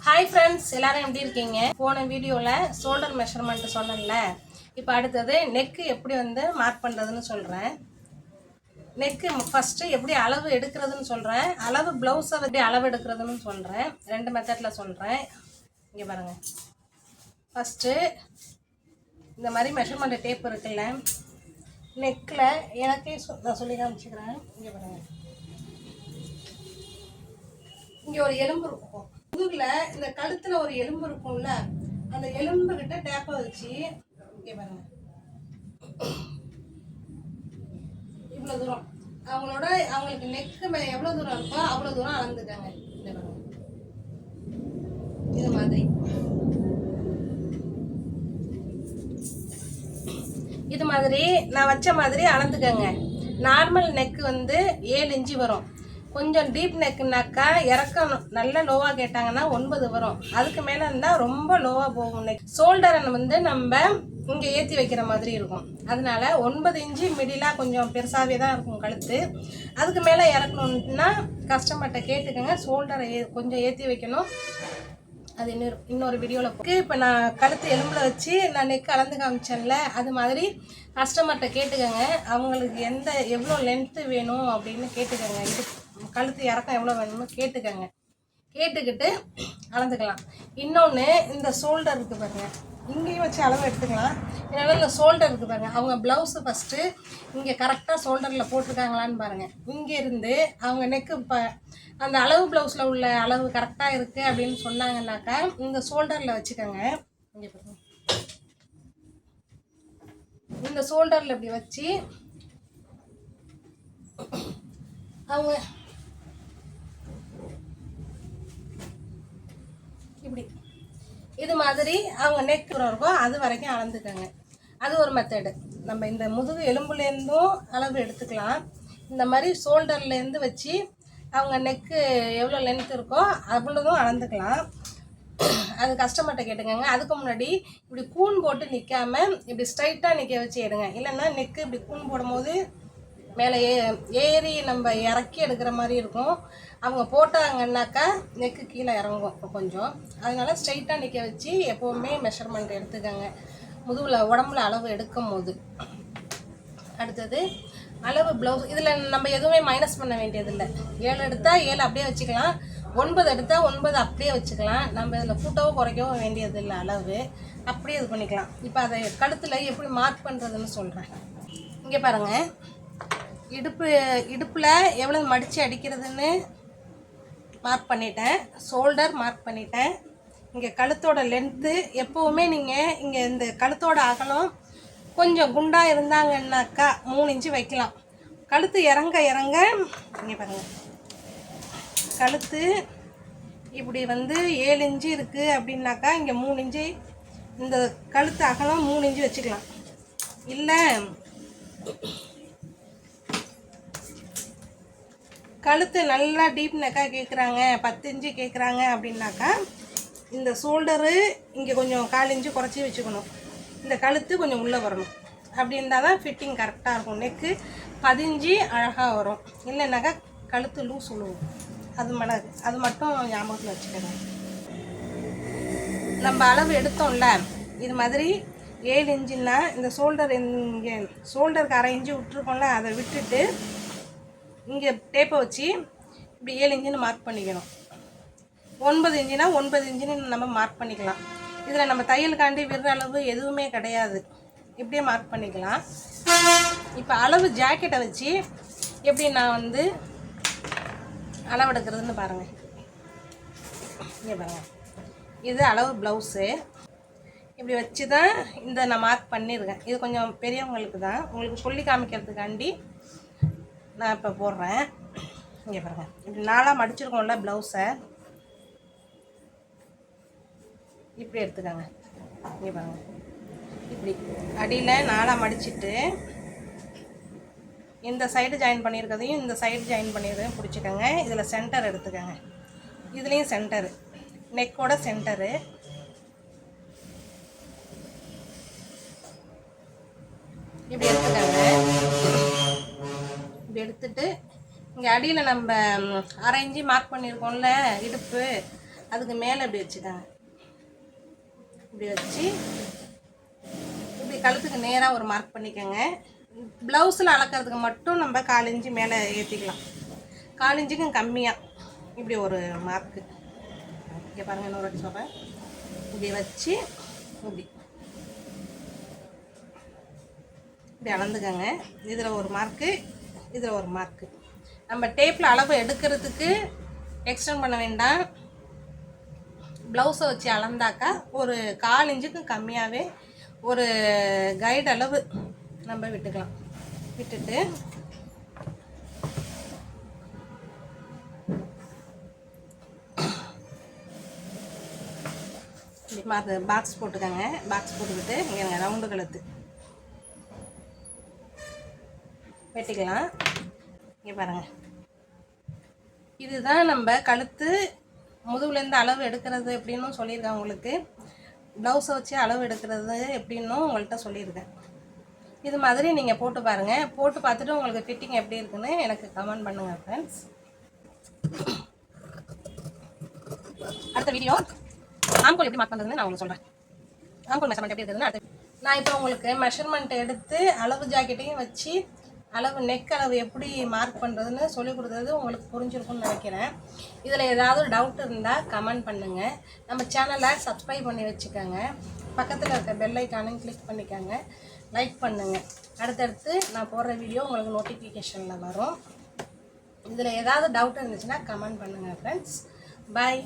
Hi friends, எல்லாரும் எப்படி இருக்கீங்க? போன வீடியோவில் ஷோல்டர் மெஷர்மெண்ட் சொன்னேன்ல. இப்போ அடுத்தது நெக்கு எப்படி மார்க் பண்ணுறதுன்னு சொல்கிறேன். நெக்கு ஃபஸ்ட்டு எப்படி அளவு எடுக்கிறதுன்னு சொல்கிறேன். அளவு ப்ளவுஸை எப்படி அளவு எடுக்கிறதுன்னு சொல்கிறேன். ரெண்டு மெத்தடில் சொல்கிறேன். இங்கே பாருங்கள். ஃபஸ்ட்டு இந்த மாதிரி மெஷர்மெண்ட் டேப் இருக்குல்ல, நெக்கில் எனக்கே நான் சொல்லி காமிச்சிக்கிறேன். இங்கே பாருங்கள், இங்கே ஒரு எலும்பு இருக்கும். முதுகில் இந்த கழுத்தில் ஒரு எலும்பு இருக்கும்ல, அந்த எலும்பு கிட்ட டேப்பை வச்சு இங்கே பாருங்க, இவ்வளோ தூரம் அவங்களுக்கு நெக்கு மேலே எவ்வளோ தூரம் இருக்கோ அவ்வளோ தூரம் அளந்துக்காங்க. இந்த பாருங்க, இது மாதிரி நான் வச்ச மாதிரி அளந்துக்கங்க. நார்மல் நெக்கு 7 இன்ச்சு வரும். கொஞ்சம் டீப் நெக்குனாக்கா இறக்கம் நல்ல லோவாக கேட்டாங்கன்னா 9 வரும். அதுக்கு மேலே இருந்தால் ரொம்ப லோவாக போகும். நெக் ஷோல்டரை நம்ம இங்கே ஏற்றி வைக்கிற மாதிரி இருக்கும். அதனால 9 இன்ச்சு மிடிலாக கொஞ்சம் பெருசாகவே தான் இருக்கும் கழுத்து. அதுக்கு மேலே இறக்கணுன்னா கஸ்டமர்கிட்ட கேட்டுக்கோங்க. ஷோல்டரை கொஞ்சம் ஏற்றி வைக்கணும். அது இன்னொரு வீடியோவில் இப்போ நான் கழுத்து எலும்பில் வச்சு நான் நெக் அளந்து காமிச்சேன்ல, அது மாதிரி கஸ்டமர்கிட்ட கேட்டுக்கோங்க. அவங்களுக்கு எவ்வளோ லென்த்து வேணும் அப்படின்னு கேட்டுக்கோங்க. இது கழுத்து இறக்கம் எவ்வளோ வேணும்னு கேட்டுக்கோங்க. கேட்டுக்கிட்டு அளந்துக்கலாம். இன்னொன்று, இந்த ஷோல்டர் இருக்குது பாருங்கள், இங்கேயும் வச்சு அளவு எடுத்துக்கலாம். இதனால் இந்த ஷோல்டர் இருக்குது பாருங்கள், அவங்க ப்ளவுஸு ஃபஸ்ட்டு இங்கே கரெக்டாக ஷோல்டரில் போட்டிருக்காங்களான்னு பாருங்கள். இங்கேருந்து அவங்க நெக்கு அந்த அளவு ப்ளவுஸில் உள்ள அளவு கரெக்டாக இருக்குது அப்படின்னு சொன்னாங்கன்னாக்கா இந்த ஷோல்டரில் வச்சுக்கோங்க. இங்கே பாருங்கள், இந்த ஷோல்டரில் இப்படி வச்சு அவங்க இப்படி இது மாதிரி அவங்க நெக் இருக்கோ அது வரைக்கும் அளந்துக்கோங்க. அது ஒரு மெத்தடு. நம்ம இந்த முதுகு எலும்புலேருந்தும் அளவு எடுத்துக்கலாம். இந்த மாதிரி ஷோல்டர்லேருந்து வச்சு அவங்க நெக்கு எவ்வளோ லென்த் இருக்கோ அவ்வளோதும் அளந்துக்கலாம். அது கஸ்டமர்கிட்ட கேட்டுக்கோங்க. அதுக்கு முன்னாடி இப்படி கூன் போட்டு நிற்காம இப்படி ஸ்ட்ரைட்டாக நிற்க வச்சு எடுங்க. இல்லைன்னா நெக்கு இப்படி கூன் போடும்போது மேலே ஏறி நம்ம இறக்கி எடுக்கிற மாதிரி இருக்கும். அவங்க போட்டாங்கன்னாக்கா நெக்கு கீழே இறங்கும் கொஞ்சம். அதனால் ஸ்ட்ரைட்டாக நிற்க வச்சு எப்போவுமே மெஷர்மெண்ட் எடுத்துக்கோங்க உடம்புல அளவு எடுக்கும் போது. அடுத்தது அளவு ப்ளவுஸ். இதில் நம்ம எதுவுமே மைனஸ் பண்ண வேண்டியதில்லை. 7 எடுத்தால் 7 அப்படியே வச்சுக்கலாம். 9 எடுத்தால் 9 அப்படியே வச்சுக்கலாம். நம்ம இதில் கூட்டவோ குறைக்கவோ வேண்டியதில்லை. அளவு அப்படியே இது பண்ணிக்கலாம். இப்போ அதை கழுத்தில் எப்படி மார்க் பண்ணுறதுன்னு சொல்கிறேன். இங்கே பாருங்கள், இடுப்பில் எவ்வளோ மடித்து அடிக்கிறதுன்னு மார்க் பண்ணிட்டேன். ஷோல்டர் மார்க் பண்ணிட்டேன். இங்கே கழுத்தோட லென்த்து எப்போவுமே நீங்கள் இங்கே இந்த கழுத்தோட அகலம் கொஞ்சம் குண்டாக இருந்தாங்கன்னாக்கா 3 இன்ச்சு வைக்கலாம். கழுத்து இறங்க இங்கே பாருங்கள், கழுத்து இப்படி 7 இன்ச்சு இருக்குது அப்படின்னாக்கா இங்கே 3 இன்ச்சு இந்த கழுத்து அகலம் 3 இன்ச்சு வச்சுக்கலாம். இல்லை கழுத்து நல்லா டீப் நெக்காக கேட்குறாங்க, 10 இன்ச்சு கேட்குறாங்க அப்படின்னாக்கா இந்த ஷோல்டரு இங்கே கொஞ்சம் 1/4 இன்ச்சு குறைச்சி வச்சுக்கணும். இந்த கழுத்து கொஞ்சம் உள்ளே வரணும். அப்படி இருந்தால் தான் ஃபிட்டிங் கரெக்டாக இருக்கும். நெக்கு 15 அழகாக வரும். இல்லைன்னாக்கா கழுத்து லூஸ் விழுவும். அது மட்டும் ஞாபகத்தில் வச்சுக்கணும். நம்ம அளவு எடுத்தோம்ல, இது மாதிரி 7 இன்ச்சுன்னா இந்த ஷோல்டர் இங்கே ஷோல்டருக்கு 1/2 இன்ச்சு விட்டுருக்கோம்ல, அதை விட்டுட்டு இங்கே டேப்பை வச்சு இப்படி 7 இன்ச்சுன்னு மார்க் பண்ணிக்கணும். 9 இன்ச்சுனா 9 இன்ச்சுன்னு நம்ம மார்க் பண்ணிக்கலாம். இதில் நம்ம தையலுக்காண்டி விடுற அளவு எதுவுமே கிடையாது. இப்படியே மார்க் பண்ணிக்கலாம். இப்போ அளவு ஜாக்கெட்டை வச்சு எப்படி நான் அளவெடுக்கிறதுன்னு பாருங்கள். இங்கே பாருங்கள், இது அளவு ப்ளவுஸு. இப்படி வச்சு தான் நான் மார்க் பண்ணியிருக்கேன். இது கொஞ்சம் பெரியவங்களுக்கு தான், உங்களுக்கு சொல்லி காமிக்கிறதுக்காண்டி நான் இப்போ போடுறேன். இங்கே பாருங்கள், இப்படி 4ஆக மடிச்சிருக்கோம்ல ப்ளவுஸை, இப்படி எடுத்துக்கோங்க. இங்கே பாருங்கள், இப்படி அடியில் 4ஆக மடிச்சுட்டு இந்த சைடு ஜாயின் பண்ணியிருக்கிறதையும் இந்த சைடு ஜாயின் பண்ணியிருக்கிறதையும் பிடிச்சிக்கோங்க. இதில் சென்டர் எடுத்துக்கோங்க. இதுலேயும் சென்டரு, நெக்கோட சென்டரு இப்படி எடுத்துக்கோங்க. இப்படி எடுத்துட்டு இங்கே அடியில் நம்ம 1/2 இன்ச்சு மார்க் பண்ணியிருக்கோம்ல இடுப்பு, அதுக்கு மேலே இப்படி வச்சுக்கோங்க. இப்படி வச்சு இப்படி கழுத்துக்கு நேராக ஒரு மார்க் பண்ணிக்கோங்க. ப்ளவுஸில் அளக்கிறதுக்கு மட்டும் நம்ம 1/4 இன்ச்சு மேலே ஏற்றிக்கலாம். 1/4 இன்ச்சுக்கும் கம்மியாக இப்படி ஒரு மார்க்கு. இங்கே பாருங்கள், இன்னொரு வாட்டி சொல்கிறேன். இப்படி வச்சு இப்படி அளந்துக்கங்க. இதில் ஒரு மார்க்கு, இதில் ஒரு மார்க்கு. நம்ம டேப்பில் அளவு எடுக்கிறதுக்கு எக்ஸ்டெண்ட் பண்ண வேண்டாம். ப்ளவுஸை வச்சு அளந்தாக்கா ஒரு 1/4 இன்ச்சுக்கும் கம்மியாகவே ஒரு கைடு அளவு நம்ம விட்டுக்கலாம். விட்டுட்டு பாக்ஸ் போட்டுக்கோங்க. பாக்ஸ் போட்டுக்கிட்டு இங்கே ரவுண்டு கழுத்து வெட்டிக்கலாம். இங்கே பாருங்கள், இதுதான் நம்ம கழுத்து முதுகுலேருந்து அளவு எடுக்கிறது எப்படின்னு சொல்லியிருக்கேன் உங்களுக்கு. ப்ளவுஸை வச்சு அளவு எடுக்கிறது எப்படின்னும் உங்கள்கிட்ட சொல்லியிருக்கேன். இது மாதிரி நீங்கள் போட்டு பாருங்கள். போட்டு பார்த்துட்டு உங்களுக்கு ஃபிட்டிங் எப்படி இருக்குன்னு எனக்கு கமெண்ட் பண்ணுங்கள் ஃப்ரெண்ட்ஸ். அடுத்த வீடியோ ஆம்கோல் எப்படி மார்க் பண்ணுறதுன்னு நான் உங்களுக்கு சொல்கிறேன். ஆம்கோல் மெஷர்மெண்ட் எப்படி இருக்குதுன்னு அடுத்த நான் இப்போ உங்களுக்கு மெஷர்மெண்ட் எடுத்து அளவு ஜாக்கெட்டையும் வச்சு அளவு நெக் அளவு எப்படி மார்க் பண்ணுறதுன்னு சொல்லிக் கொடுத்தது உங்களுக்கு புரிஞ்சிருக்கும்னு நினைக்கிறேன். இதில் ஏதாவது டவுட் இருந்தால் கமெண்ட் பண்ணுங்கள். நம்ம சேனலை சப்ஸ்கிரைப் பண்ணி வச்சுக்கோங்க. பக்கத்தில் இருக்க பெல் ஐக்கானையும் கிளிக் பண்ணிக்கோங்க. லைக் பண்ணுங்கள். அடுத்தடுத்து நான் போடுற வீடியோ உங்களுக்கு நோட்டிஃபிகேஷனில் வரும். இதில் ஏதாவது டவுட் இருந்துச்சுன்னா கமெண்ட் பண்ணுங்கள் ஃப்ரெண்ட்ஸ். பாய்.